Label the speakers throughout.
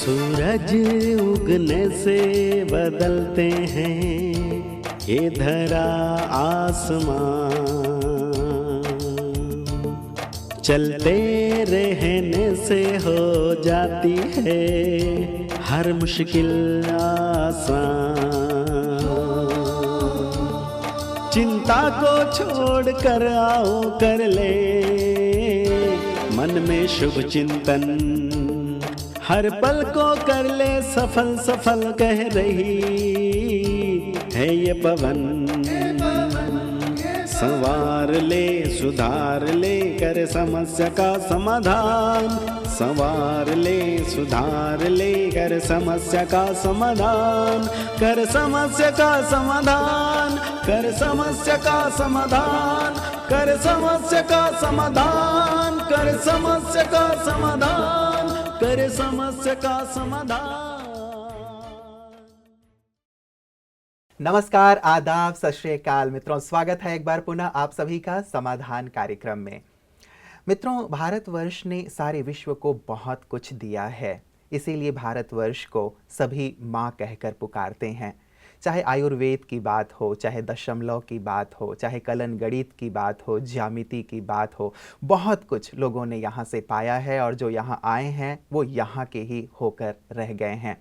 Speaker 1: सूरज उगने से बदलते हैं ये धरा आसमान, चलते रहने से हो जाती है हर मुश्किल आसान। चिंता को छोड़ कर आओ कर ले मन में शुभ चिंतन, हर पल को कर ले सफल सफल कह रही है ये पवन। संवार ले सुधार ले कर समस्या का समाधान, संवार ले सुधार ले कर समस्या का समाधान, कर समस्या का समाधान, कर समस्या का समाधान, कर समस्या का समाधान, कर समस्या का समाधान, कर समस्या का समाधान।
Speaker 2: नमस्कार, आदाब, सत श्री अकाल मित्रों, स्वागत है एक बार पुनः आप सभी का समाधान कार्यक्रम में। मित्रों, भारतवर्ष ने सारे विश्व को बहुत कुछ दिया है, इसीलिए भारतवर्ष को सभी माँ कहकर पुकारते हैं। चाहे आयुर्वेद की बात हो, चाहे दशमलव की बात हो, चाहे कलन गणित की बात हो, ज्यामिति की बात हो, बहुत कुछ लोगों ने यहाँ से पाया है और जो यहाँ आए हैं वो यहाँ के ही होकर रह गए हैं।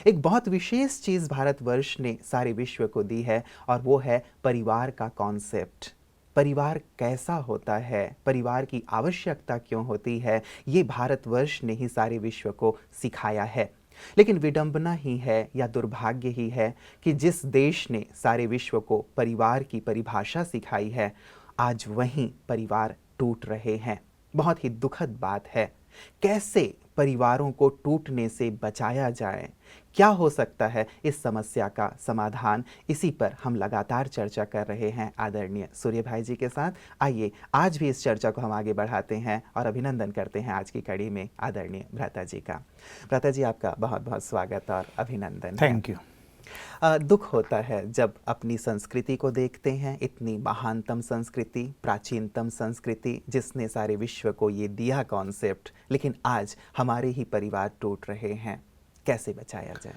Speaker 2: एक बहुत विशेष चीज़ भारतवर्ष ने सारे विश्व को दी है और वो है परिवार का कॉन्सेप्ट। परिवार कैसा होता है, परिवार की आवश्यकता क्यों होती है, ये भारतवर्ष ने ही सारे विश्व को सिखाया है। लेकिन विडंबना ही है या दुर्भाग्य ही है कि जिस देश ने सारे विश्व को परिवार की परिभाषा सिखाई है, आज वहीं परिवार टूट रहे हैं। बहुत ही दुखद बात है। कैसे परिवारों को टूटने से बचाया जाए, क्या हो सकता है इस समस्या का समाधान, इसी पर हम लगातार चर्चा कर रहे हैं आदरणीय सूर्य भाई जी के साथ। आइए आज भी इस चर्चा को हम आगे बढ़ाते हैं और अभिनंदन करते हैं आज की कड़ी में आदरणीय भ्राता जी का। भ्राता जी, आपका बहुत बहुत स्वागत और अभिनंदन।
Speaker 3: Thank you.
Speaker 2: दुख होता है जब अपनी संस्कृति को देखते हैं, इतनी महानतम संस्कृति, प्राचीनतम संस्कृति जिसने सारे विश्व को ये दिया कॉन्सेप्ट, लेकिन आज हमारे ही परिवार टूट रहे हैं। कैसे बचाया जाए?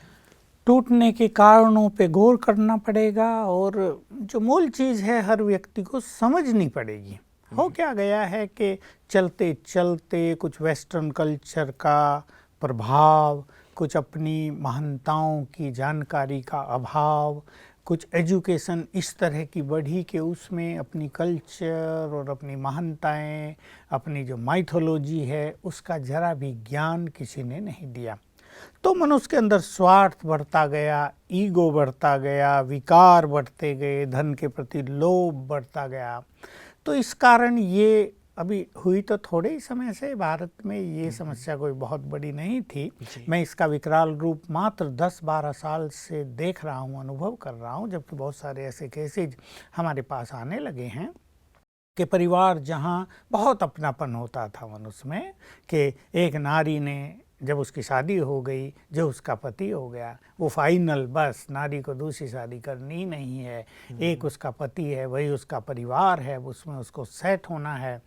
Speaker 3: टूटने के कारणों पे गौर करना पड़ेगा और जो मूल चीज़ है हर व्यक्ति को समझनी पड़ेगी। हो क्या गया है कि चलते चलते कुछ वेस्टर्न कल्चर का प्रभाव, कुछ अपनी महानताओं की जानकारी का अभाव, कुछ एजुकेशन इस तरह की बढ़ी कि उसमें अपनी कल्चर और अपनी महानताएं, अपनी जो माइथोलॉजी है उसका जरा भी ज्ञान किसी ने नहीं दिया। तो मनुष्य के अंदर स्वार्थ बढ़ता गया, ईगो बढ़ता गया, विकार बढ़ते गए, धन के प्रति लोभ बढ़ता गया। तो इस कारण ये अभी हुई तो थोड़े ही समय से, भारत में ये समस्या कोई बहुत बड़ी नहीं थी। मैं इसका विकराल रूप मात्र 10-12 साल से देख रहा हूँ, अनुभव कर रहा हूँ, जबकि बहुत सारे ऐसे केसेज हमारे पास आने लगे हैं कि परिवार जहाँ बहुत अपनापन होता था मनुष्य में, कि एक नारी ने जब उसकी शादी हो गई, जो उसका पति हो गया, वो फाइनल, बस नारी को दूसरी शादी करनी नहीं है, एक उसका पति है, वही उसका परिवार है, उसमें उसको सेट होना है।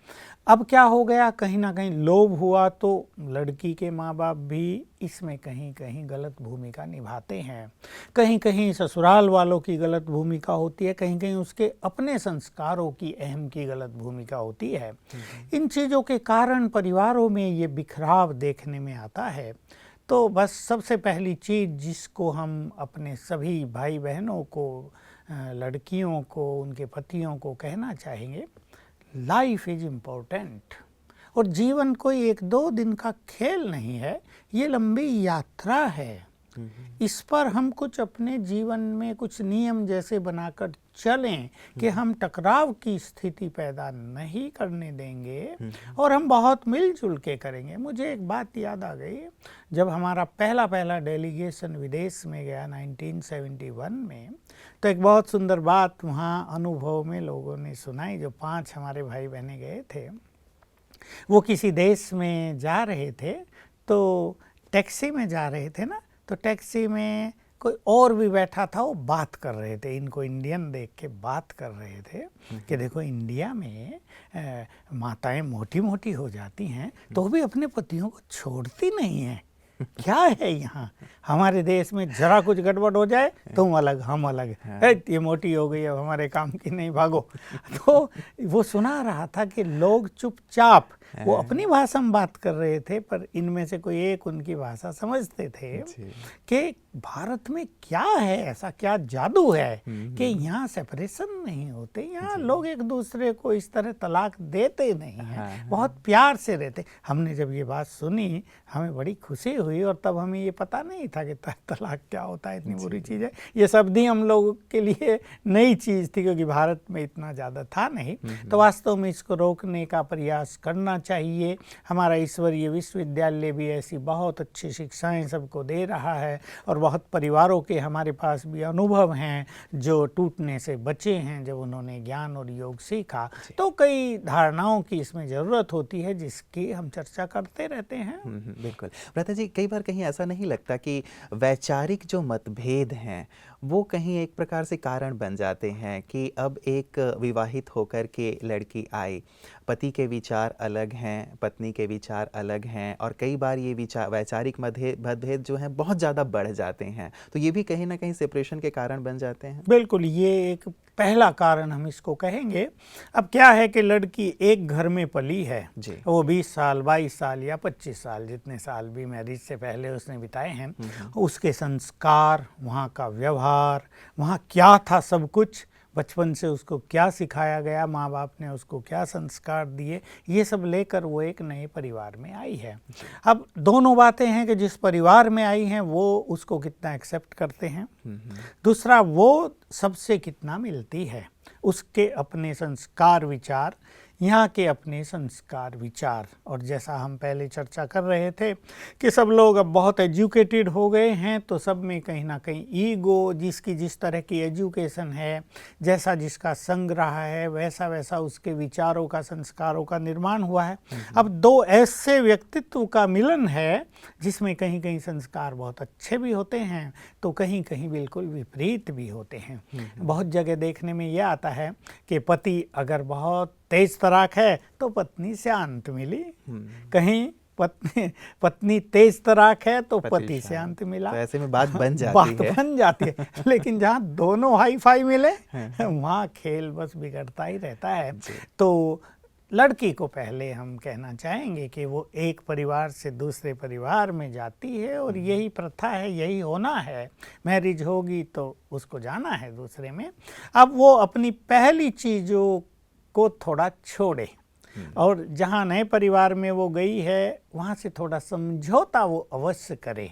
Speaker 3: अब क्या हो गया, कहीं ना कहीं लोभ हुआ तो लड़की के माँ बाप भी इसमें कहीं कहीं गलत भूमिका निभाते हैं, कहीं कहीं ससुराल वालों की गलत भूमिका होती है, कहीं कहीं उसके अपने संस्कारों की अहम की गलत भूमिका होती है। इन चीज़ों के कारण परिवारों में ये बिखराव देखने में आता है। तो बस सबसे पहली चीज़ जिसको हम अपने सभी भाई बहनों को, लड़कियों को, उनके पतियों को कहना चाहेंगे, लाइफ इज़ इम्पोर्टेंट। और जीवन कोई 1-2 दिन का खेल नहीं है, ये लंबी यात्रा है। इस पर हम कुछ अपने जीवन में कुछ नियम जैसे बनाकर चलें कि हम टकराव की स्थिति पैदा नहीं करने देंगे और हम बहुत मिलजुल के करेंगे। मुझे एक बात याद आ गई, जब हमारा पहला डेलीगेशन विदेश में गया 1971 में, तो एक बहुत सुंदर बात वहाँ अनुभव में लोगों ने सुनाई। जो 5 हमारे भाई बहनें गए थे, वो किसी देश में जा रहे थे, तो टैक्सी में जा रहे थे ना, तो टैक्सी में कोई और भी बैठा था, वो बात कर रहे थे, इनको इंडियन देख के बात कर रहे थे कि देखो इंडिया में माताएं मोटी मोटी हो जाती हैं तो भी अपने पतियों को छोड़ती नहीं हैं। क्या है यहाँ? हमारे देश में जरा कुछ गड़बड़ हो जाए तुम अलग हम अलग, ये मोटी हो गई अब हमारे काम की नहीं, भागो। तो वो सुना रहा था कि लोग चुपचाप, वो अपनी भाषा में बात कर रहे थे पर इनमें से कोई एक उनकी भाषा समझते थे कि भारत में क्या है, ऐसा क्या जादू है कि यहाँ सेपरेशन नहीं होते, यहाँ लोग एक दूसरे को इस तरह तलाक देते नहीं हैं, बहुत प्यार से रहते। हमने जब ये बात सुनी हमें बड़ी खुशी हुई, और तब हमें ये पता नहीं था कि तलाक क्या होता है, इतनी बुरी चीज़ है। ये शब्द ही हम लोगों के लिए नई चीज़ थी क्योंकि भारत में इतना ज़्यादा था नहीं। तो वास्तव में इसको रोकने का प्रयास करना चाहिए। हमारा ईश्वरीय विश्वविद्यालय भी ऐसी बहुत अच्छी शिक्षाएं सबको दे रहा है, और बहुत परिवारों के हमारे पास भी अनुभव हैं जो टूटने से बचे हैं जब उन्होंने ज्ञान और योग सीखा। तो कई धारणाओं की इसमें ज़रूरत होती है जिसकी हम चर्चा करते रहते हैं।
Speaker 2: बिल्कुल। भ्राता जी, कई बार कहीं ऐसा नहीं लगता कि वैचारिक जो मतभेद हैं वो कहीं एक प्रकार से कारण बन जाते हैं कि अब एक विवाहित होकर के लड़की आई, पति के विचार अलग हैं, पत्नी के विचार अलग हैं, और कई बार ये विचार वैचारिक मतभेद जो हैं बहुत ज़्यादा बढ़ जाते हैं, तो ये भी कहीं ना कहीं सेपरेशन के कारण बन जाते हैं।
Speaker 3: बिल्कुल, ये एक पहला कारण हम इसको कहेंगे। अब क्या है कि लड़की एक घर में पली है जी, वो 20 साल 22 साल या 25 साल जितने साल भी मैरिज से पहले उसने बिताए हैं, उसके संस्कार, वहाँ का व्यवहार, वहाँ क्या था, सब कुछ बचपन से उसको क्या सिखाया गया, माँ बाप ने उसको क्या संस्कार दिए, ये सब लेकर वो एक नए परिवार में आई है। अब दोनों बातें हैं कि जिस परिवार में आई हैं वो उसको कितना एक्सेप्ट करते हैं, दूसरा वो सबसे कितना मिलती है, उसके अपने संस्कार विचार, यहाँ के अपने संस्कार विचार। और जैसा हम पहले चर्चा कर रहे थे कि सब लोग अब बहुत एजुकेटेड हो गए हैं, तो सब में कहीं ना कहीं ईगो, जिसकी जिस तरह की एजुकेशन है, जैसा जिसका संग्रह है, वैसा वैसा उसके विचारों का, संस्कारों का निर्माण हुआ है। अब दो ऐसे व्यक्तित्व का मिलन है जिसमें कहीं कहीं संस्कार बहुत अच्छे भी होते हैं तो कहीं कहीं बिल्कुल विपरीत भी होते हैं। बहुत जगह देखने में यह आता है कि पति अगर बहुत तेज तराक है तो पत्नी शांत मिली, कहीं पत्नी तेज तराक है तो पति शांत मिला,
Speaker 2: तो ऐसे में बात बन जाती है।
Speaker 3: लेकिन जहाँ दोनों हाई फाई मिले वहाँ खेल बस बिगड़ता ही रहता है। तो लड़की को पहले हम कहना चाहेंगे कि वो एक परिवार से दूसरे परिवार में जाती है, और यही प्रथा है, यही होना है। मैरिज होगी तो उसको जाना है दूसरे में। अब वो अपनी पहली चीज़ों को थोड़ा छोड़े, और जहाँ नए परिवार में वो गई है वहाँ से थोड़ा समझौता वो अवश्य करे।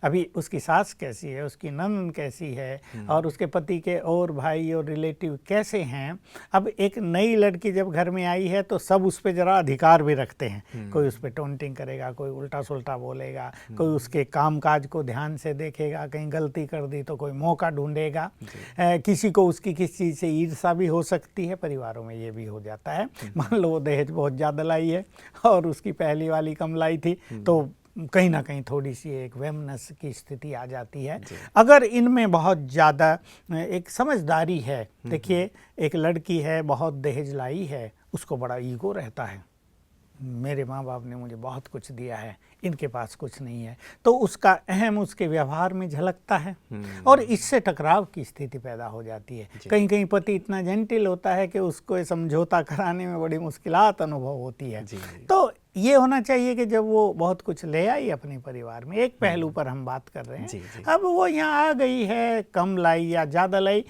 Speaker 3: अभी उसकी सास कैसी है, उसकी ननद कैसी है, और उसके पति के और भाई और रिलेटिव कैसे हैं। अब एक नई लड़की जब घर में आई है तो सब उस पर ज़रा अधिकार भी रखते हैं, कोई उस पर टोंटिंग करेगा, कोई उल्टा सुल्टा बोलेगा, कोई उसके कामकाज को ध्यान से देखेगा, कहीं गलती कर दी तो कोई मौका ढूंढेगा, किसी को उसकी किसी चीज़ से ईर्ष्या भी हो सकती है। परिवारों में ये भी हो जाता है। मान लो वो दहेज बहुत ज़्यादा लाई है और उसकी पहली वाली कम लाई थी, तो कहीं ना कहीं थोड़ी सी एक वेमनस की स्थिति आ जाती है। अगर इनमें बहुत ज़्यादा एक समझदारी है, देखिए एक लड़की है बहुत दहेज लाई है, उसको बड़ा ईगो रहता है, मेरे माँ बाप ने मुझे बहुत कुछ दिया है, इनके पास कुछ नहीं है, तो उसका अहम उसके व्यवहार में झलकता है और इससे टकराव की स्थिति पैदा हो जाती है। कहीं कहीं पति इतना जेंटिल होता है कि उसको समझौता कराने में बड़ी मुश्किलात अनुभव होती है। तो ये होना चाहिए कि जब वो बहुत कुछ ले आई अपने परिवार में, एक पहलू पर हम बात कर रहे हैं, अब वो यहाँ आ गई है, कम लाई या ज़्यादा लाई,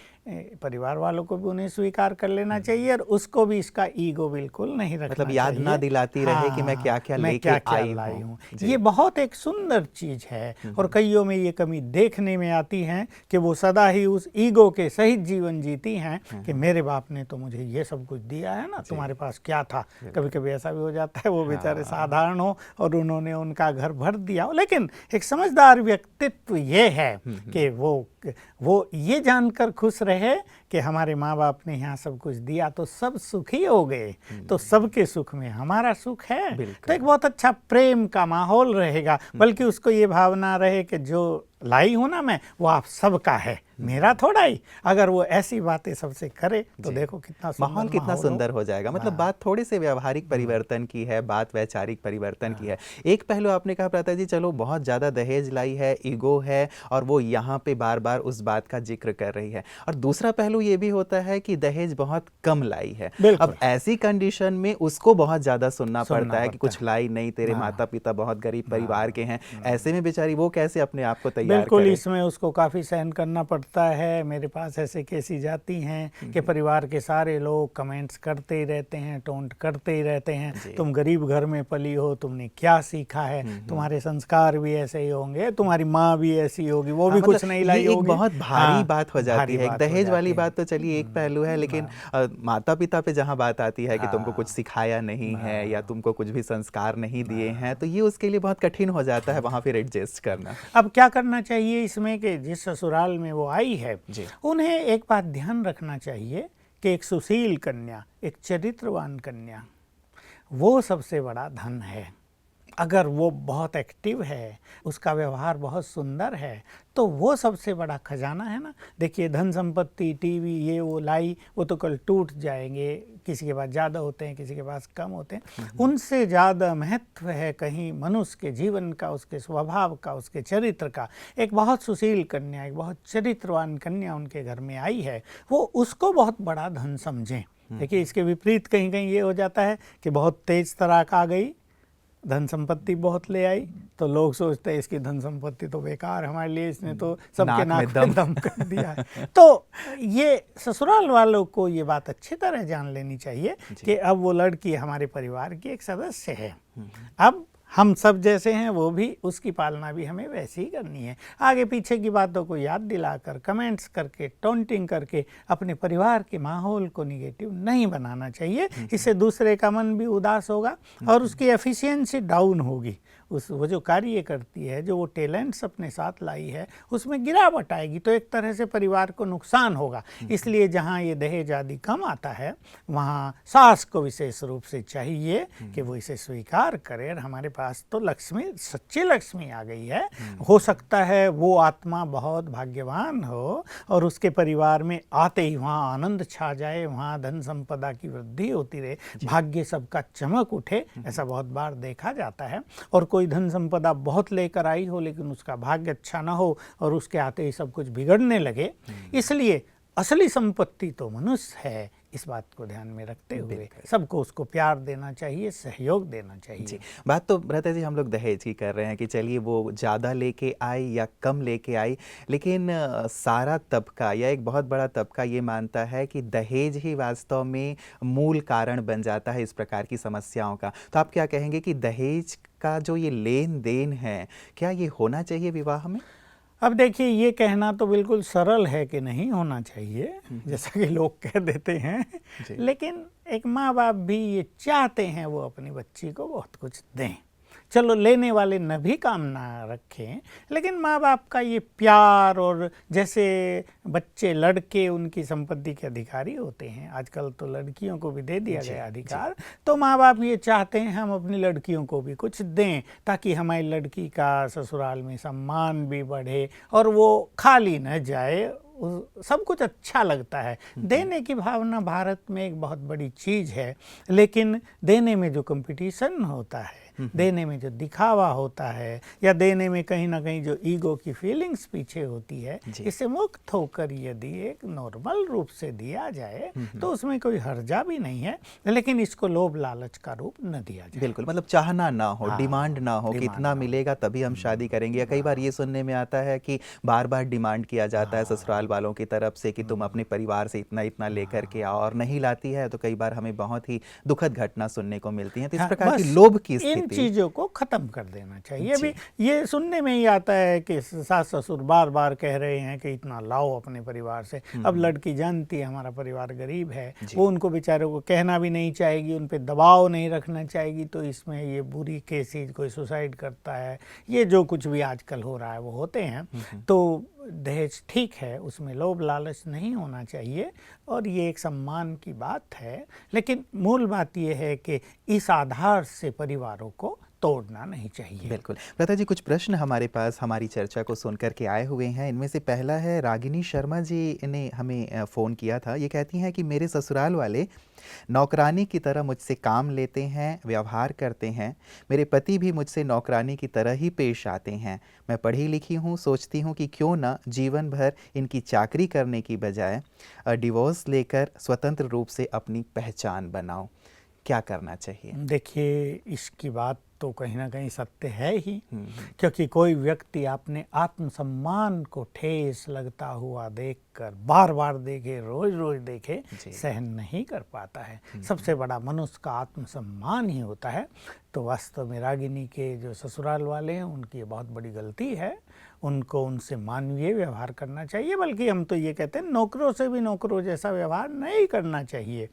Speaker 3: परिवार वालों को भी उन्हें स्वीकार कर लेना चाहिए और उसको भी इसका ईगो बिल्कुल नहीं रखना चाहिए।
Speaker 2: मतलब याद ना दिलाती रहे कि मैं क्या क्या लेके आई हूँ।
Speaker 3: ये बहुत एक सुंदर चीज़ है और कईयों में ये कमी देखने में आती है कि वो सदा ही उस ईगो के सहित जीवन जीती हैं कि मेरे बाप ने तो मुझे ये सब कुछ दिया है ना, तुम्हारे पास क्या था। कभी कभी ऐसा भी हो जाता है वो बेचारे साधारण हो और उन्होंने उनका घर भर दिया हो, लेकिन एक समझदार व्यक्तित्व ये है कि वो ये जानकर खुश रहे कि हमारे माँ बाप ने यहाँ सब कुछ दिया तो सब सुखी हो गए, तो सबके सुख में हमारा सुख है, तो एक बहुत अच्छा प्रेम का माहौल रहेगा। बल्कि उसको ये भावना रहे कि जो लाई हूं ना मैं, वो आप सबका है, मेरा थोड़ा ही। अगर वो ऐसी बातें सबसे करे तो देखो कितना सुंदर
Speaker 2: माहौल कितना सुंदर हो जाएगा। मतलब बात थोड़े से व्यवहारिक परिवर्तन की है, बात वैचारिक परिवर्तन की है। एक पहलू आपने कहा प्राता जी, चलो बहुत ज़्यादा दहेज लाई है, ईगो है, और वो यहाँ पे बार बार उस बात का जिक्र कर रही है। और दूसरा पहलू ये भी होता है कि दहेज बहुत कम लाई है। अब ऐसी कंडीशन में उसको बहुत ज़्यादा सुनना पड़ता है कि कुछ लाई नहीं, तेरे माता पिता बहुत गरीब परिवार के हैं। ऐसे में बेचारी वो कैसे अपने आप को तैयार
Speaker 3: बिल्कुल
Speaker 2: करे?
Speaker 3: इसमें उसको काफ़ी सहन करना पड़ता है। मेरे पास ऐसे केसेस जाती हैं कि परिवार के सारे लोग कमेंट्स करते ही रहते हैं, टोंट करते ही रहते हैं, तुम गरीब घर में पली हो, तुमने क्या सीखा है, तुम्हारे संस्कार भी ऐसे ही होंगे, तुम्हारी माँ भी ऐसी होगी, वो भी कुछ नहीं लाई होगी।
Speaker 2: एक बहुत भारी बात हो जाती है। दहेज वाली बात तो चलिए एक पहलू है, लेकिन माता पिता पे जहाँ बात आती है कि तुमको कुछ सिखाया नहीं है या तुमको कुछ भी संस्कार नहीं दिए हैं, तो ये उसके लिए बहुत कठिन हो जाता है वहाँ फिर एडजस्ट करना।
Speaker 3: अब क्या करना चाहिए इसमें कि जिस ससुराल में वो आई है, उन्हें एक बात ध्यान रखना चाहिए कि एक सुशील कन्या, एक चरित्रवान कन्या, वो सबसे बड़ा धन है। अगर वो बहुत एक्टिव है, उसका व्यवहार बहुत सुंदर है, तो वो सबसे बड़ा खजाना है ना। देखिए धन संपत्ति, टीवी, ये वो लाई, वो तो कल टूट जाएंगे, किसी के पास ज़्यादा होते हैं, किसी के पास कम होते हैं। उनसे ज़्यादा महत्व है कहीं मनुष्य के जीवन का, उसके स्वभाव का, उसके चरित्र का। एक बहुत सुशील कन्या, एक बहुत चरित्रवान कन्या उनके घर में आई है, वो उसको बहुत बड़ा धन समझें। देखिए इसके विपरीत कहीं कहीं ये हो जाता है कि बहुत तेज तराक आ गई, धन संपत्ति बहुत ले आई, तो लोग सोचते हैं इसकी धन संपत्ति तो बेकार, हमारे लिए इसने तो सबके नाक में दम कर दिया है। तो ये ससुराल वालों को ये बात अच्छी तरह जान लेनी चाहिए कि अब वो लड़की हमारे परिवार की एक सदस्य है। अब हम सब जैसे हैं, वो भी, उसकी पालना भी हमें वैसे ही करनी है। आगे पीछे की बातों को याद दिलाकर, कमेंट्स करके, टॉन्टिंग करके अपने परिवार के माहौल को निगेटिव नहीं बनाना चाहिए। इससे दूसरे का मन भी उदास होगा और उसकी एफिशिएंसी डाउन होगी। वो जो कार्य करती है, जो वो टैलेंट्स अपने साथ लाई है, उसमें गिरावट आएगी, तो एक तरह से परिवार को नुकसान होगा। इसलिए जहाँ ये दहेज आदि कम आता है, वहाँ सास को विशेष रूप से चाहिए कि वो इसे स्वीकार करे। और हमारे पास तो लक्ष्मी, सच्ची लक्ष्मी आ गई है। हो सकता है वो आत्मा बहुत भाग्यवान हो और उसके परिवार में आते ही वहाँ आनंद छा जाए, वहाँ धन संपदा की वृद्धि होती रहे, भाग्य सबका चमक उठे। ऐसा बहुत बार देखा जाता है। और कोई धन संपदा बहुत लेकर आई हो लेकिन उसका भाग्य अच्छा ना हो और उसके आते ही सब कुछ बिगड़ने लगे। इसलिए असली संपत्ति तो मनुष्य है। इस बात को ध्यान में रखते हुए सबको उसको प्यार देना चाहिए, सहयोग देना चाहिए।
Speaker 2: जी, बात तो रहता जी हम लोग दहेज की कर रहे हैं कि चलिए वो ज़्यादा लेके आई या कम लेके आई, लेकिन सारा तबका या एक बहुत बड़ा तबका ये मानता है कि दहेज ही वास्तव में मूल कारण बन जाता है इस प्रकार की समस्याओं का। तो आप क्या कहेंगे कि दहेज का जो ये लेन देन है, क्या ये होना चाहिए विवाह में?
Speaker 3: अब देखिए ये कहना तो बिल्कुल सरल है कि नहीं होना चाहिए, जैसा कि लोग कह देते हैं, लेकिन एक माँ बाप भी ये चाहते हैं वो अपनी बच्ची को बहुत कुछ दें। चलो लेने वाले न भी काम ना रखें, लेकिन माँ बाप का ये प्यार, और जैसे बच्चे लड़के उनकी संपत्ति के अधिकारी होते हैं, आजकल तो लड़कियों को भी दे दिया गया अधिकार, तो माँ बाप ये चाहते हैं हम अपनी लड़कियों को भी कुछ दें ताकि हमारी लड़की का ससुराल में सम्मान भी बढ़े और वो खाली न जाए। सब कुछ अच्छा लगता है। देने की भावना भारत में एक बहुत बड़ी चीज़ है, लेकिन देने में जो कंपटीशन होता है, देने में जो दिखावा होता है, या देने में कहीं ना कहीं जो ईगो की फीलिंग्स पीछे होती है, इससे मुक्त होकर यदि एक नॉर्मल रूप से दिया जाए तो उसमें कोई हर्जा भी नहीं है, लेकिन इसको लोभ लालच का रूप न दिया जाए।
Speaker 2: बिल्कुल, मतलब चाहना ना हो, डिमांड ना हो कि इतना मिलेगा तभी हम शादी करेंगे। या कई बार ये सुनने में आता है कि बार बार डिमांड किया जाता है ससुराल वालों की तरफ से कि तुम अपने परिवार से इतना इतना लेकर के आओ, और नहीं लाती है तो कई बार हमें बहुत ही दुखद घटना सुनने को मिलती है। तो इस प्रकार की लोभ की स्थिति,
Speaker 3: चीज़ों को ख़त्म कर देना चाहिए। अभी ये सुनने में ही आता है कि सास ससुर बार बार कह रहे हैं कि इतना लाओ अपने परिवार से। अब लड़की जानती है हमारा परिवार गरीब है, वो उनको बेचारों को कहना भी नहीं चाहेगी, उन पर दबाव नहीं रखना चाहेगी, तो इसमें ये बुरी केसेस, कोई सुसाइड करता है, ये जो कुछ भी आजकल हो रहा है वो होते हैं। तो दहेज ठीक है, उसमें लोभ लालच नहीं होना चाहिए और ये एक सम्मान की बात है, लेकिन मूल बात ये है कि इस आधार से परिवारों को तोड़ना नहीं चाहिए।
Speaker 2: बिल्कुल। लता जी, कुछ प्रश्न हमारे पास हमारी चर्चा को सुनकर के आए हुए हैं। इनमें से पहला है, रागिनी शर्मा जी ने हमें फ़ोन किया था। ये कहती हैं कि मेरे ससुराल वाले नौकरानी की तरह मुझसे काम लेते हैं, व्यवहार करते हैं। मेरे पति भी मुझसे नौकरानी की तरह ही पेश आते हैं। मैं पढ़ी लिखी हूँ, सोचती हूँ कि क्यों ना जीवन भर इनकी चाकरी करने की बजाय डिवोर्स लेकर स्वतंत्र रूप से अपनी पहचान बनाऊं। क्या करना चाहिए?
Speaker 3: देखिए, इसकी बात तो कहीं ना कहीं सत्य है ही, क्योंकि कोई व्यक्ति अपने आत्मसम्मान को ठेस लगता हुआ देखकर बार बार देखे, रोज रोज देखे, सहन नहीं कर पाता है। सबसे बड़ा मनुष्य का आत्मसम्मान ही होता है। तो वास्तव में रागिनी के जो ससुराल वाले हैं उनकी बहुत बड़ी गलती है। उनको उनसे मानवीय व्यवहार करना चाहिए, बल्कि हम तो ये कहते हैं नौकरों से भी नौकरों जैसा व्यवहार नहीं करना चाहिए।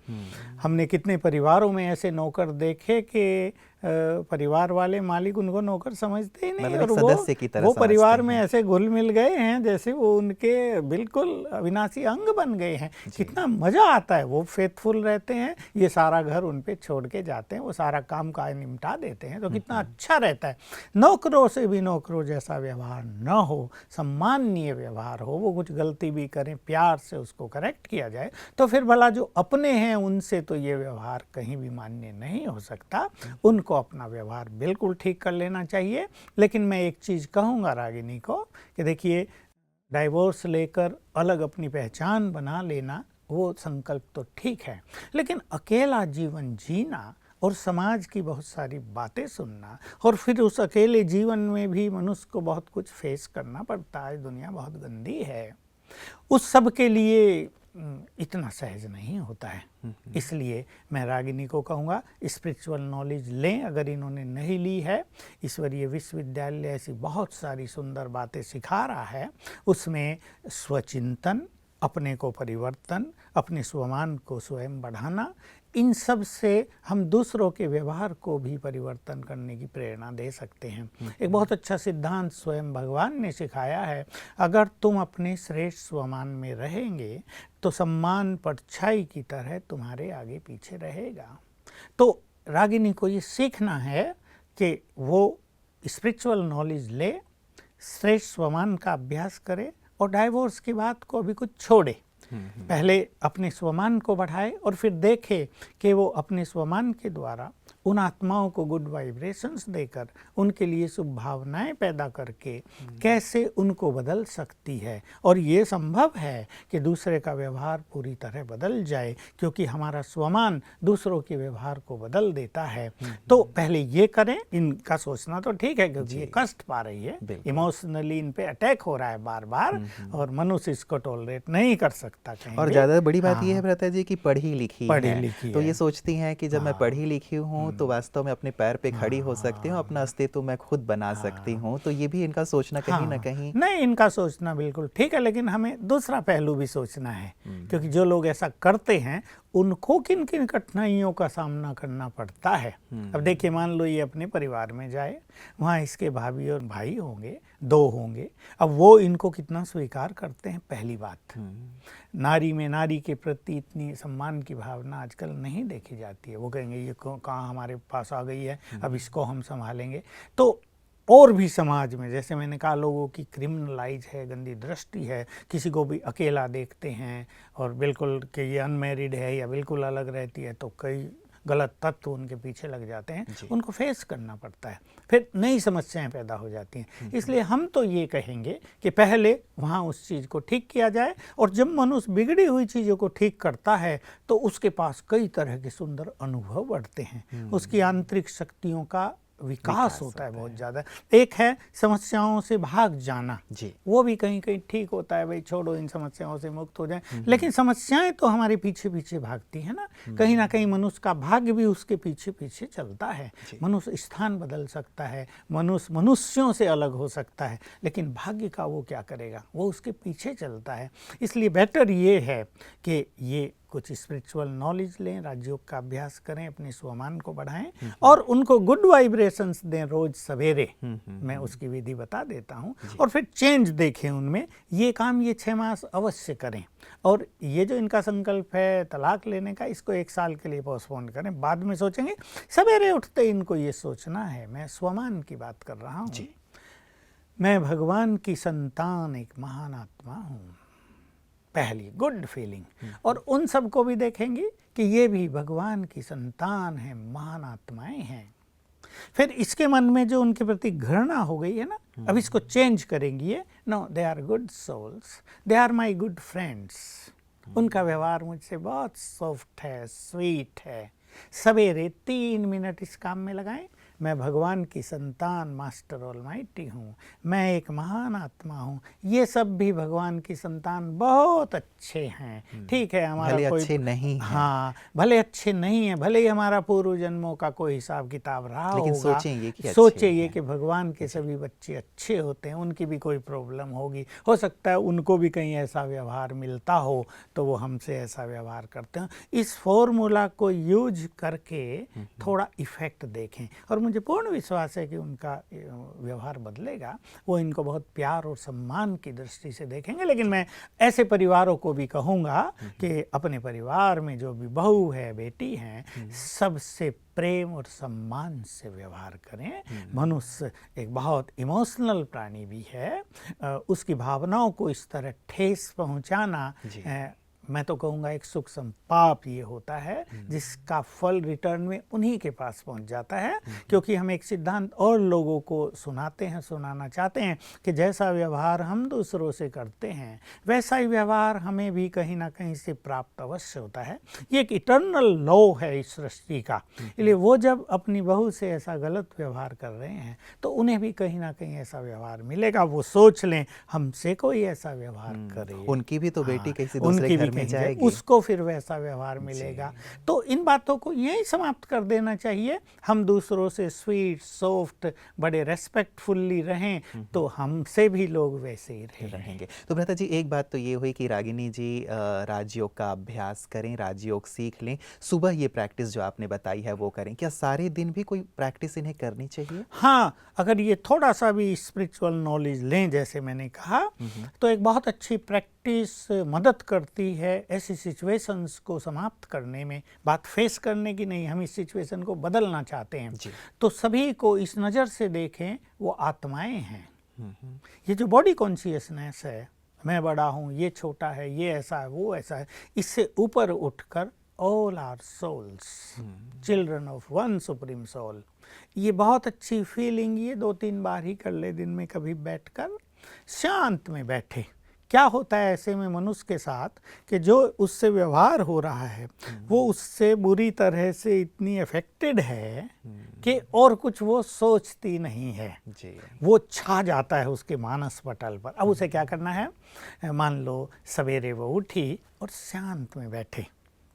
Speaker 3: हमने कितने परिवारों में ऐसे नौकर देखे कि परिवार वाले मालिक उनको नौकर समझते ही नहीं,
Speaker 2: मतलब
Speaker 3: और
Speaker 2: सदस्य की तरह
Speaker 3: वो परिवार
Speaker 2: समझते
Speaker 3: में
Speaker 2: हैं।
Speaker 3: ऐसे घुल मिल गए हैं जैसे वो उनके बिल्कुल अविनाशी अंग बन गए हैं। कितना मजा आता है, वो फेथफुल रहते हैं, ये सारा घर उन पे छोड़ के जाते हैं, वो सारा काम काज निपटा देते हैं, तो कितना अच्छा रहता है। नौकरों से भी नौकरों जैसा व्यवहार न हो, सम्माननीय व्यवहार हो। वो कुछ गलती भी करें, प्यार से उसको करेक्ट किया जाए, तो फिर भला जो अपने हैं उनसे तो ये व्यवहार कहीं भी मान्य नहीं हो सकता। उनको अपना व्यवहार बिल्कुल ठीक कर लेना चाहिए। लेकिन मैं एक चीज़ कहूँगा रागिनी को कि देखिए, डाइवोर्स लेकर अलग अपनी पहचान बना लेना वो संकल्प तो ठीक है, लेकिन अकेला जीवन जीना और समाज की बहुत सारी बातें सुनना, और फिर उस अकेले जीवन में भी मनुष्य को बहुत कुछ फेस करना पड़ता है, दुनिया बहुत गंदी है, उस सब के लिए इतना सहज नहीं होता है। इसलिए मैं रागिनी को कहूँगा, स्पिरिचुअल नॉलेज लें। अगर इन्होंने नहीं ली है, ईश्वरीय विश्वविद्यालय ऐसी बहुत सारी सुंदर बातें सिखा रहा है। उसमें स्वचिंतन, अपने को परिवर्तन, अपने स्वमान को स्वयं बढ़ाना, इन सब से हम दूसरों के व्यवहार को भी परिवर्तन करने की प्रेरणा दे सकते हैं। एक बहुत अच्छा सिद्धांत स्वयं भगवान ने सिखाया है, अगर तुम अपने श्रेष्ठ स्वमान में रहेंगे तो सम्मान परछाई की तरह तुम्हारे आगे पीछे रहेगा। तो रागिनी को ये सीखना है कि वो स्पिरिचुअल नॉलेज ले, श्रेष्ठ स्वमान का अभ्यास करे, और डाइवोर्स की बात को अभी कुछ छोड़े। पहले अपने स्वमान को बढ़ाए और फिर देखे कि वो अपने स्वमान के द्वारा उन आत्माओं को गुड वाइब्रेशंस देकर, उनके लिए शुभ भावनाएं पैदा करके कैसे उनको बदल सकती है। और ये संभव है कि दूसरे का व्यवहार पूरी तरह बदल जाए, क्योंकि हमारा स्वमान दूसरों के व्यवहार को बदल देता है। तो पहले ये करें। इनका सोचना तो ठीक है, क्योंकि ये कष्ट पा रही है, इमोशनली इन पे अटैक हो रहा है बार बार, और मनुष्य इसको टॉलरेट नहीं कर सकता कहीं
Speaker 2: और
Speaker 3: भी।
Speaker 2: ज़्यादा बड़ी बात यह है भ्राता जी कि पढ़ी लिखी तो
Speaker 3: है।
Speaker 2: ये सोचती हैं कि जब मैं पढ़ी लिखी हूँ तो वास्तव में अपने पैर पे खड़ी हो सकती हूँ, अपना अस्तित्व मैं खुद बना सकती हूँ। तो ये भी इनका सोचना कहीं ना कहीं
Speaker 3: नहीं, इनका सोचना बिल्कुल ठीक है, लेकिन हमें दूसरा पहलू भी सोचना है, क्योंकि जो लोग ऐसा करते हैं उनको किन किन कठिनाइयों का सामना करना पड़ता है। अब देखिए, मान लो ये अपने परिवार में जाए, वहाँ इसके भाभी और भाई होंगे, 2 होंगे। अब वो इनको कितना स्वीकार करते हैं। पहली बात, नारी में नारी के प्रति इतनी सम्मान की भावना आजकल नहीं देखी जाती है। वो कहेंगे ये कहाँ हमारे पास आ गई है, अब इसको हम संभालेंगे। तो और भी समाज में, जैसे मैंने कहा, लोगों की क्रिमिनलाइज है, गंदी दृष्टि है, किसी को भी अकेला देखते हैं और बिल्कुल कि ये अनमैरिड है या बिल्कुल अलग रहती है, तो कई गलत तत्व उनके पीछे लग जाते हैं, उनको फेस करना पड़ता है, फिर नई समस्याएं पैदा हो जाती हैं। इसलिए हम तो ये कहेंगे कि पहले वहाँ उस चीज़ को ठीक किया जाए, और जब मनुष्य बिगड़ी हुई चीज़ों को ठीक करता है तो उसके पास कई तरह के सुंदर अनुभव बढ़ते हैं, उसकी आंतरिक शक्तियों का विकास होता है बहुत ज़्यादा। एक है समस्याओं से भाग जाना, वो भी कहीं कहीं ठीक होता है, भाई छोड़ो इन समस्याओं से मुक्त हो जाए। लेकिन समस्याएं तो हमारे पीछे पीछे भागती है ना कहीं मनुष्य का भाग्य भी उसके पीछे पीछे चलता है। मनुष्य स्थान बदल सकता है, मनुष्य मनुष्यों से अलग हो सकता है, लेकिन भाग्य का वो क्या करेगा, वो उसके पीछे चलता है। इसलिए बेटर ये है कि ये कुछ स्पिरिचुअल नॉलेज लें, राजयोग का अभ्यास करें, अपने स्वमान को बढ़ाएं और उनको गुड वाइब्रेशंस दें रोज सवेरे। मैं उसकी विधि बता देता हूं और फिर चेंज देखें उनमें। ये काम ये 6 मास अवश्य करें। और ये जो इनका संकल्प है तलाक लेने का, इसको 1 साल के लिए पोस्टपोन करें, बाद में सोचेंगे। सवेरे उठते इनको ये सोचना है, मैं स्वमान की बात कर रहा हूँ, मैं भगवान की संतान एक महान आत्मा हूँ। पहली गुड फीलिंग। और उन सबको भी देखेंगे कि ये भी भगवान की संतान है, महान आत्माएं हैं। फिर इसके मन में जो उनके प्रति घृणा हो गई है ना, अब इसको चेंज करेंगी। ये no, they are good souls, they are my good friends. उनका व्यवहार मुझसे बहुत सॉफ्ट है, स्वीट है। सवेरे 3 मिनट इस काम में लगाएं। मैं भगवान की संतान मास्टर ऑलमाइटी हूँ, मैं एक महान आत्मा हूँ। ये सब भी भगवान की संतान बहुत अच्छे हैं। ठीक है, हमारा
Speaker 2: भले
Speaker 3: कोई
Speaker 2: अच्छे नहीं हैं।
Speaker 3: हाँ, भले अच्छे नहीं हैं, भले ही हमारा पूर्व जन्मों का कोई हिसाब किताब रहा
Speaker 2: लेकिन
Speaker 3: होगा,
Speaker 2: सोचेंगे कि अच्छे
Speaker 3: सोचिए
Speaker 2: हैं।
Speaker 3: कि भगवान के सभी बच्चे अच्छे होते हैं। उनकी भी कोई प्रॉब्लम होगी, हो सकता है उनको भी कहीं ऐसा व्यवहार मिलता हो तो वो हमसे ऐसा व्यवहार करते हैं। इस फॉर्मूला को यूज करके थोड़ा इफेक्ट देखें और मुझे पूर्ण विश्वास है कि उनका व्यवहार बदलेगा। वो इनको बहुत प्यार और सम्मान की दृष्टि से देखेंगे। लेकिन मैं ऐसे परिवारों को भी कहूँगा कि अपने परिवार में जो भी बहू है, बेटी हैं, सबसे प्रेम और सम्मान से व्यवहार करें। मनुष्य एक बहुत इमोशनल प्राणी भी है। उसकी भावनाओं को इस तरह ठेस पहुंचाना, मैं तो कहूँगा एक सूक्ष्म पाप ये होता है, जिसका फल रिटर्न में उन्हीं के पास पहुँच जाता है। क्योंकि हम एक सिद्धांत और लोगों को सुनाते हैं, सुनाना चाहते हैं कि जैसा व्यवहार हम दूसरों से करते हैं वैसा ही व्यवहार हमें भी कहीं ना कहीं से प्राप्त अवश्य होता है। ये एक इटर्नल लॉ है इस सृष्टि का। इसलिए वो जब अपनी बहू से ऐसा गलत व्यवहार कर रहे हैं तो उन्हें भी कहीं ना कहीं ऐसा व्यवहार मिलेगा। वो सोच लें हमसे कोई ऐसा व्यवहार करे,
Speaker 2: उनकी भी तो बेटी किसी दूसरे
Speaker 3: उनकी
Speaker 2: घर
Speaker 3: भी
Speaker 2: में जाएगी,
Speaker 3: उसको फिर वैसा व्यवहार मिलेगा। तो इन बातों को यही समाप्त कर देना चाहिए। हम दूसरों से स्वीट, सॉफ्ट, बड़े रेस्पेक्टफुल्ली रहें तो हमसे भी लोग वैसे ही रहेंगे।
Speaker 2: तो भ्राता जी, एक बात तो ये हुई कि रागिनी जी राजयोग का अभ्यास करें, राजयोग सीख लें, सुबह ये प्रैक्टिस जो आपने बताई है वो करें। क्या सारे दिन भी कोई प्रैक्टिस इन्हें करनी चाहिए?
Speaker 3: हाँ, अगर ये थोड़ा सा भी स्पिरिचुअल नॉलेज लें, जैसे मैंने कहा, तो एक बहुत अच्छी प्रैक्टिस मदद करती है ऐसी सिचुएशंस को समाप्त करने में। बात फेस करने की नहीं, हम इस सिचुएशन को बदलना चाहते हैं तो सभी को इस नज़र से देखें, वो आत्माएं हैं। ये जो बॉडी कॉन्शियसनेस है, मैं बड़ा हूँ, ये छोटा है, ये ऐसा है, वो ऐसा है, इससे ऊपर उठकर all are souls, children of one supreme soul. ये बहुत अच्छी फीलिंग, ये 2-3 बार ही कर ले दिन में, कभी बैठकर शांत में बैठे। क्या होता है ऐसे में मनुष्य के साथ कि जो उससे व्यवहार हो रहा है वो उससे बुरी तरह से इतनी अफेक्टेड है कि और कुछ वो सोचती नहीं है जी। वो छा जाता है उसके मानस पटल पर। अब उसे क्या करना है, मान लो सवेरे वो उठी और शांत में बैठे,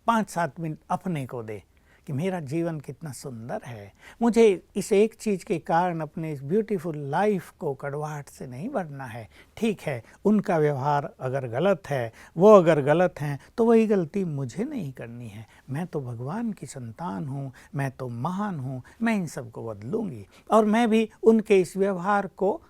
Speaker 3: 5-7 मिनट अपने को दे कि मेरा जीवन कितना सुंदर है, मुझे इस एक चीज़ के कारण अपने इस ब्यूटीफुल लाइफ को कड़वाहट से नहीं बढ़ना है। ठीक है, उनका व्यवहार अगर गलत है, वो अगर गलत हैं, तो वही गलती मुझे नहीं करनी है। मैं तो भगवान की संतान हूँ, मैं तो महान हूँ, मैं इन सब को बदलूँगी और मैं भी उनके इस व्यवहार को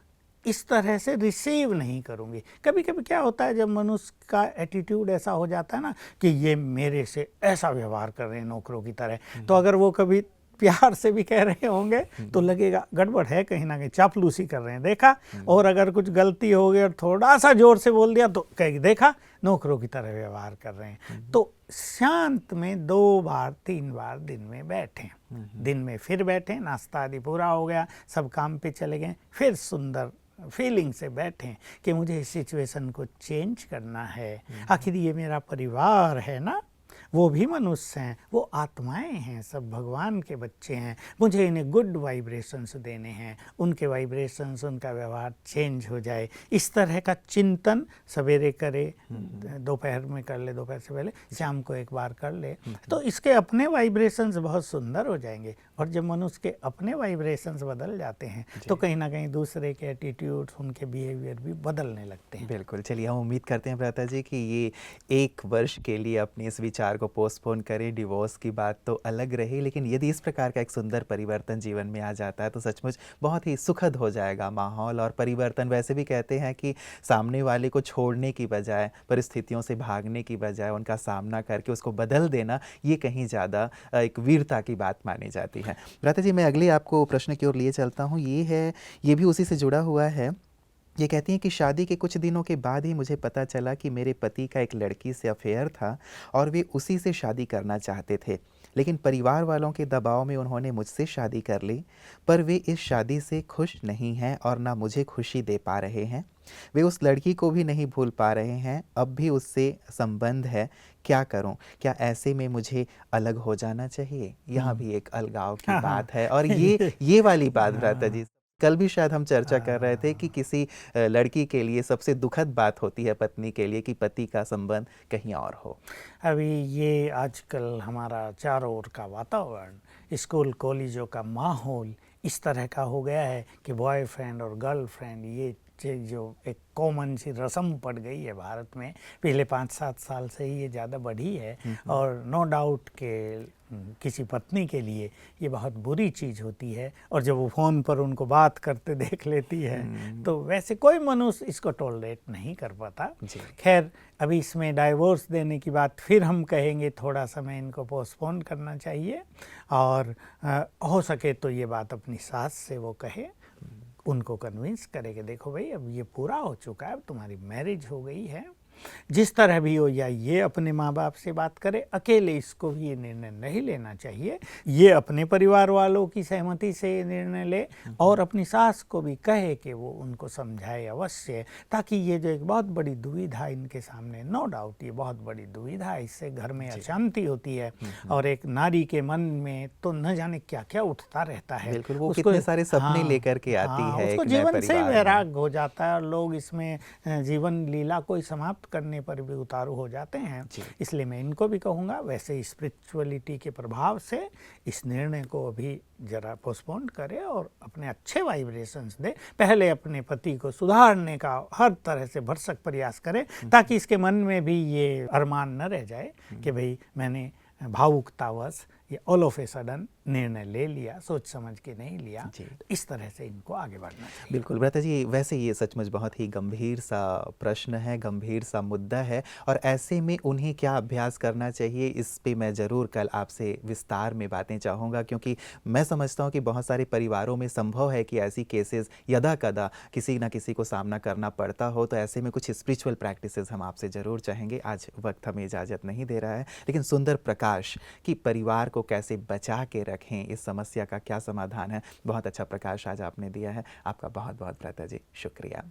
Speaker 3: इस तरह से रिसीव नहीं करूँगी। कभी कभी क्या होता है, जब मनुष्य का एटीट्यूड ऐसा हो जाता है ना कि ये मेरे से ऐसा व्यवहार कर रहे हैं नौकरों की तरह, तो अगर वो कभी प्यार से भी कह रहे होंगे तो लगेगा गड़बड़ है, कहीं ना कहीं चापलूसी कर रहे हैं, देखा। और अगर कुछ गलती हो गई और थोड़ा सा जोर से बोल दिया तो कहेगी देखा नौकरों की तरह व्यवहार कर रहे हैं। तो शांत में 2 बार 3 बार दिन में बैठें, दिन में फिर बैठें, नाश्ता आदि पूरा हो गया, सब काम पे चले गए, फिर सुंदर फीलिंग से बैठें कि मुझे इस सिचुएशन को चेंज करना है। आखिर ये मेरा परिवार है ना, वो भी मनुष्य हैं, वो आत्माएं हैं, सब भगवान के बच्चे हैं, मुझे इन्हें गुड वाइब्रेशंस देने हैं, उनके वाइब्रेशंस, उनका व्यवहार चेंज हो जाए। इस तरह का चिंतन सवेरे करे, दोपहर में कर ले, दोपहर से पहले, शाम को एक बार कर ले, तो इसके अपने वाइब्रेशंस बहुत सुंदर हो जाएंगे। और जब मनुष्य के अपने वाइब्रेशंस बदल जाते हैं तो कहीं ना कहीं दूसरे के एटीट्यूड्स, उनके बिहेवियर भी बदलने लगते हैं।
Speaker 2: बिल्कुल, चलिए हम उम्मीद करते हैं भ्राता जी कि ये 1 वर्ष के लिए अपने इस विचार को पोस्टपोन करें, डिवोर्स की बात तो अलग रही, लेकिन यदि इस प्रकार का एक सुंदर परिवर्तन जीवन में आ जाता है तो सचमुच बहुत ही सुखद हो जाएगा माहौल। और परिवर्तन वैसे भी कहते हैं कि सामने वाले को छोड़ने की बजाय, परिस्थितियों से भागने की बजाय उनका सामना करके उसको बदल देना, ये कहीं ज़्यादा एक वीरता की बात मानी जाती है। भ्राता जी, मैं अगले आपको प्रश्न की ओर लिए चलता हूँ। ये भी उसी से जुड़ा हुआ है। ये कहती हैं कि शादी के कुछ दिनों के बाद ही मुझे पता चला कि मेरे पति का एक लड़की से अफेयर था और वे उसी से शादी करना चाहते थे, लेकिन परिवार वालों के दबाव में उन्होंने मुझसे शादी कर ली। पर वे इस शादी से खुश नहीं हैं और ना मुझे खुशी दे पा रहे हैं। वे उस लड़की को भी नहीं भूल पा रहे हैं, अब भी उससे संबंध है। क्या करूं? क्या ऐसे में मुझे अलग हो जाना चाहिए? यहाँ भी एक अलगाव की
Speaker 3: हाँ,
Speaker 2: बात है। और ये वाली बात भ्राता जी, कल भी शायद हम चर्चा कर रहे थे कि किसी लड़की के लिए सबसे दुखद बात होती है पत्नी के लिए कि पति का संबंध कहीं और हो।
Speaker 3: अभी ये आजकल हमारा चारों ओर का वातावरण, स्कूल कॉलेजों का माहौल इस तरह का हो गया है कि बॉयफ्रेंड और गर्लफ्रेंड ये जो एक कॉमन सी रस्म पड़ गई है भारत में, पिछले 5-7 साल से ही ये ज़्यादा बढ़ी है। और नो डाउट के किसी पत्नी के लिए ये बहुत बुरी चीज़ होती है, और जब वो फ़ोन पर उनको बात करते देख लेती है तो वैसे कोई मनुष्य इसको टॉलरेट नहीं कर पाता। खैर, अभी इसमें डाइवोर्स देने की बात फिर हम कहेंगे, थोड़ा समय इनको पोस्टपोन करना चाहिए, और हो सके तो ये बात अपनी सास से वो कहे, उनको कन्विंस करे कि देखो भाई अब ये पूरा हो चुका है, अब तुम्हारी मैरिज हो गई है, जिस तरह भी हो, या ये अपने माँ बाप से बात करे, अकेले इसको भी ये निर्णय नहीं लेना चाहिए, ये अपने परिवार वालों की सहमति से ये निर्णय ले, और अपनी सास को भी कहे कि वो उनको समझाए अवश्य, ताकि ये जो एक बहुत बड़ी दुविधा इनके सामने, नो डाउट ये बहुत बड़ी दुविधा है, इससे घर में अशांति होती है, और एक नारी के मन में तो न जाने क्या क्या उठता रहता है।
Speaker 2: बिल्कुल, वो कितने सारे सपने लेकर के आती है,
Speaker 3: उसको
Speaker 2: एक नए
Speaker 3: जीवन से
Speaker 2: परिवार में।
Speaker 3: वैराग हो जाता है, और लोग इसमें जीवन लीला कोई समाप्त करने पर भी उतारू हो जाते हैं। इसलिए मैं इनको भी कहूँगा, वैसे स्पिरिचुअलिटी के प्रभाव से इस निर्णय को अभी जरा पोस्टपोन करें और अपने अच्छे वाइब्रेशंस दे, पहले अपने पति को सुधारने का हर तरह से भरसक प्रयास करें, ताकि इसके मन में भी ये अरमान न रह जाए कि भाई मैंने भावुकतावश ये ऑल ऑफ ए सडन निर्णय ले लिया, सोच समझ के नहीं लिया। तो इस तरह से इनको आगे बढ़ना चाहिए।
Speaker 2: बिल्कुल भ्राता जी, वैसे ये सचमुच बहुत ही गंभीर सा प्रश्न है, गंभीर सा मुद्दा है, और ऐसे में उन्हें क्या अभ्यास करना चाहिए, इस पे मैं ज़रूर कल आपसे विस्तार में बातें चाहूँगा, क्योंकि मैं समझता हूँ कि बहुत सारे परिवारों में संभव है कि ऐसी केसेस यदा कदा किसी न किसी को सामना करना पड़ता हो। तो ऐसे में कुछ स्पिरिचुअल प्रैक्टिसेस हम आपसे ज़रूर चाहेंगे। आज वक्त हमें इजाज़त नहीं दे रहा है, लेकिन सुंदर प्रकाश कि परिवार को कैसे बचा के रखें, इस समस्या का क्या समाधान है, बहुत अच्छा प्रकाश आज आपने दिया है। आपका बहुत बहुत भ्राता जी शुक्रिया।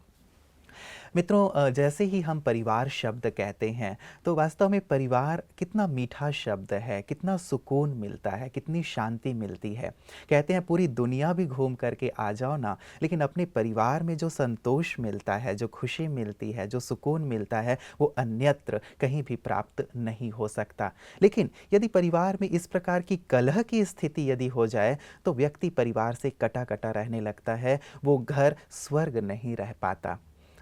Speaker 2: मित्रों, जैसे ही हम परिवार शब्द कहते हैं तो वास्तव में परिवार कितना मीठा शब्द है, कितना सुकून मिलता है, कितनी शांति मिलती है। कहते हैं पूरी दुनिया भी घूम करके आ जाओ ना, लेकिन अपने परिवार में जो संतोष मिलता है, जो खुशी मिलती है, जो सुकून मिलता है, वो अन्यत्र कहीं भी प्राप्त नहीं हो सकता। लेकिन यदि परिवार में इस प्रकार की कलह की स्थिति यदि हो जाए तो व्यक्ति परिवार से कटा कटा रहने लगता है, वो घर स्वर्ग नहीं रह पाता।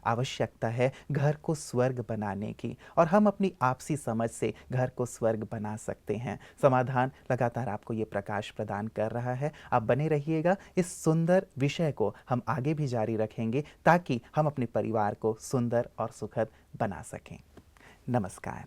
Speaker 2: आवश्यकता है घर को स्वर्ग बनाने की, और हम अपनी आपसी समझ से घर को स्वर्ग बना सकते हैं। समाधान लगातार आपको ये प्रकाश प्रदान कर रहा है। आप बने रहिएगा, इस सुंदर विषय को हम आगे भी जारी रखेंगे ताकि हम अपने परिवार को सुंदर और सुखद बना सकें। नमस्कार।